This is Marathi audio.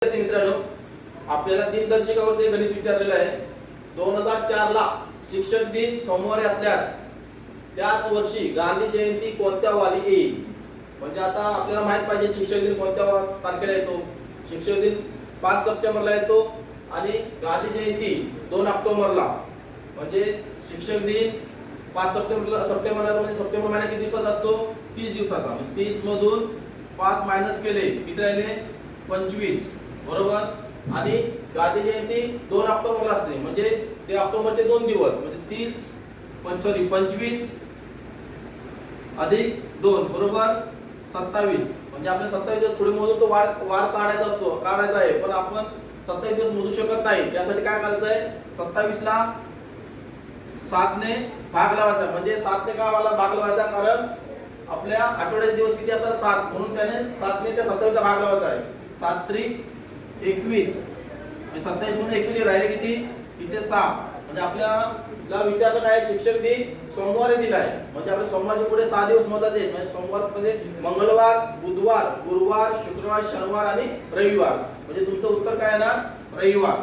मित्रांनो, आपल्याला दिनदर्शिकावरती गणित विचारलेलं आहे. 2004 ला शिक्षक दिन सोमवारी असल्यास त्याच वर्षी गांधी जयंती कोणत्या वारी येईल? म्हणजे आता आपल्याला माहित पाहिजे शिक्षक दिन कोणत्या तारखेला येतो. शिक्षक दिन 5 सप्टेंबरला येतो आणि गांधी जयंती 2 ऑक्टोबरला. म्हणजे शिक्षक दिन 5 सप्टेंबरला म्हणजे सप्टेंबर महिना किती दिवसाचा असतो? 30 दिवसाचा. 30 मधून 5 मायनस केले किती राहिले? 25. बरोबर. आणि गांधी जयंती 2 ऑक्टोबरला असते. म्हणजे ते ऑक्टोबरचे 2 दिवस म्हणजे 25 अधिक 2 बरोबर 27. म्हणजे आपले 27 दिवस पुढे मोजून तो वार काढायचा आहे. पण आपण 27 दिवस मोजू शकत नाही. त्यासाठी काय करायचं आहे? 27 ला 7 ने भाग लावायचा. म्हणजे 7 ने का भाग लावायचा? कारण आपल्या आठवड्याचे दिवस किती असतात? 7. म्हणून त्याने 7 ने त्या 27 ला भाग लावायचा आहे. 7 त्रिक 21 म्हणजे 27 म्हणून 21 राहिले किती? इथे 6. म्हणजे आपल्याला विचारलं काय? शिक्षक दिन सोमवारी दिलाय. म्हणजे आपल्या सोमवारच्या पुढे 6 दिवस मोजायचे. म्हणजे सोमवार म्हणजे मंगळवार, बुधवार, गुरुवार, शुक्रवार, शनिवार आणि रविवार. म्हणजे तुमचं उत्तर काय येणार? रविवार.